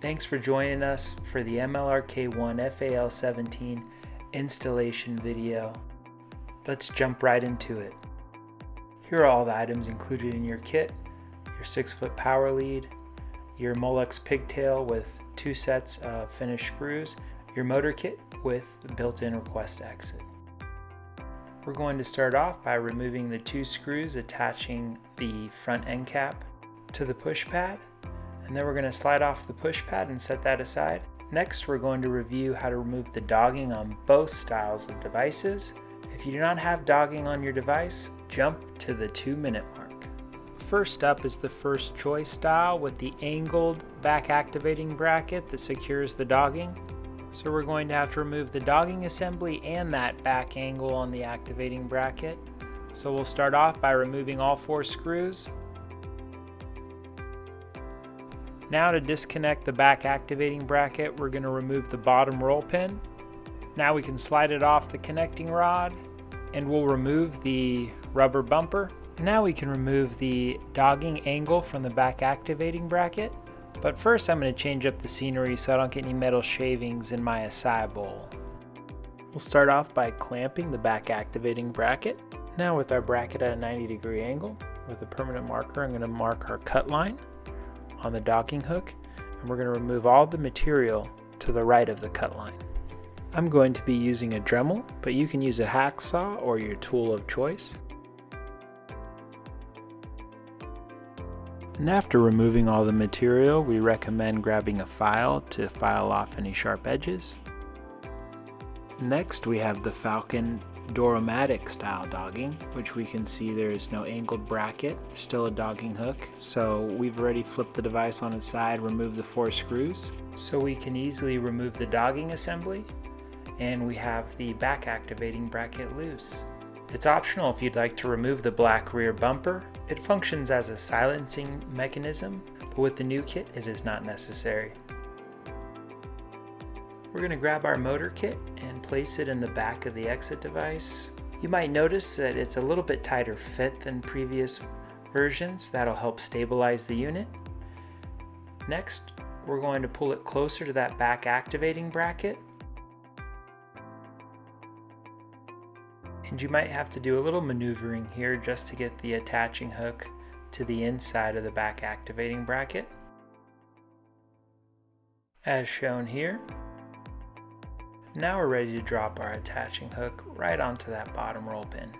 Thanks for joining us for the MLRK1 FAL17 installation video. Let's jump right into it. Here are all the items included in your kit: your 6-foot power lead, your Molex pigtail with 2 sets of finished screws, your motor kit with built-in request exit. We're going to start off by removing the 2 screws attaching the front end cap to the push pad, and then we're going to slide off the push pad and set that aside. Next, we're going to review how to remove the dogging on both styles of devices. If you do not have dogging on your device, jump to the 2-minute mark. First up is the first choice style with the angled back activating bracket that secures the dogging. So we're going to have to remove the dogging assembly and that back angle on the activating bracket. So we'll start off by removing all 4 screws. Now to disconnect the back activating bracket, we're going to remove the bottom roll pin. Now we can slide it off the connecting rod, and we'll remove the rubber bumper. Now we can remove the dogging angle from the back activating bracket. But first I'm going to change up the scenery so I don't get any metal shavings in my acai bowl. We'll start off by clamping the back activating bracket. Now with our bracket at a 90-degree angle, with a permanent marker, I'm going to mark our cut line on the docking hook, and we're going to remove all the material to the right of the cut line. I'm going to be using a Dremel, but you can use a hacksaw or your tool of choice. And after removing all the material, we recommend grabbing a file to file off any sharp edges. Next, we have the Falcon Doromatic style dogging, which we can see there is no angled bracket, still a dogging hook. So we've already flipped the device on its side, removed the 4 screws. So we can easily remove the dogging assembly, and we have the back activating bracket loose. It's optional if you'd like to remove the black rear bumper. It functions as a silencing mechanism, but with the new kit it is not necessary. We're going to grab our motor kit and place it in the back of the exit device. You might notice that it's a little bit tighter fit than previous versions. That'll help stabilize the unit. Next, we're going to pull it closer to that back activating bracket. And you might have to do a little maneuvering here just to get the attaching hook to the inside of the back activating bracket, as shown here. Now we're ready to drop our attaching hook right onto that bottom roll pin.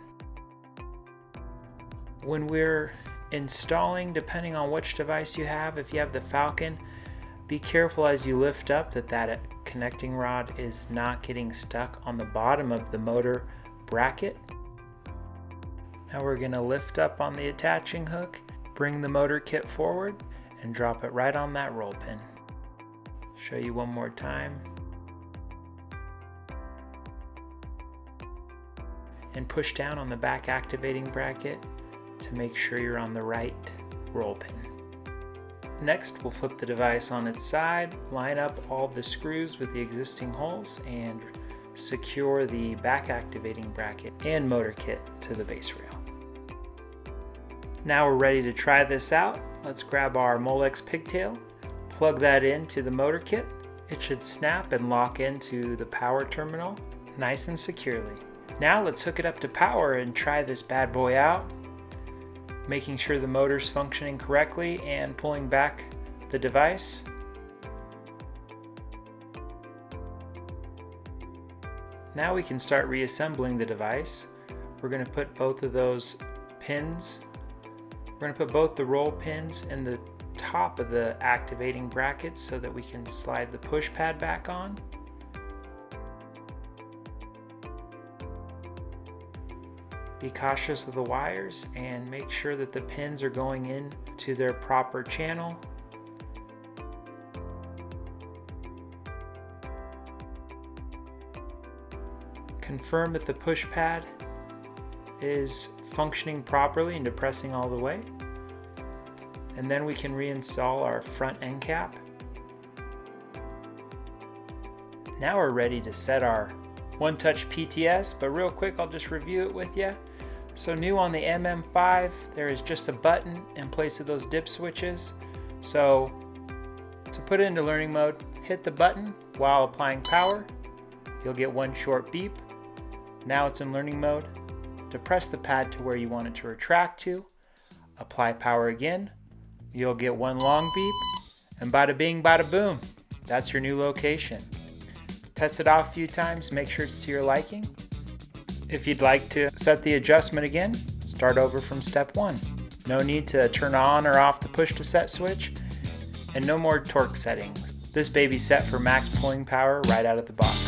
When we're installing, depending on which device you have, if you have the Falcon, be careful as you lift up that connecting rod is not getting stuck on the bottom of the motor bracket. Now we're going to lift up on the attaching hook, bring the motor kit forward, and drop it right on that roll pin. Show you one more time. And push down on the back activating bracket to make sure you're on the right roll pin. Next, we'll flip the device on its side, line up all the screws with the existing holes, and secure the back activating bracket and motor kit to the base rail. Now we're ready to try this out. Let's grab our Molex pigtail, plug that into the motor kit. It should snap and lock into the power terminal nice and securely. Now let's hook it up to power and try this bad boy out, making sure the motor's functioning correctly and pulling back the device. Now we can start reassembling the device. We're going to put both of those pins, we're going to put both the roll pins in the top of the activating bracket so that we can slide the push pad back on. Be cautious of the wires and make sure that the pins are going in to their proper channel. Confirm that the push pad is functioning properly and depressing all the way. And then we can reinstall our front end cap. Now we're ready to set our one-touch PTS, but real quick I'll just review it with you. So new on the MM5, there is just a button in place of those dip switches. So To put it into learning mode, hit the button while applying power. You'll get one short beep. Now it's in learning mode. To press the pad to where you want it to retract to, apply power again. You'll get one long beep, and bada bing, bada boom. That's your new location. Test it out a few times, make sure it's to your liking. If you'd like to set the adjustment again, start over from step 1. No need to turn on or off the push to set switch, and no more torque settings. This baby's set for max pulling power right out of the box.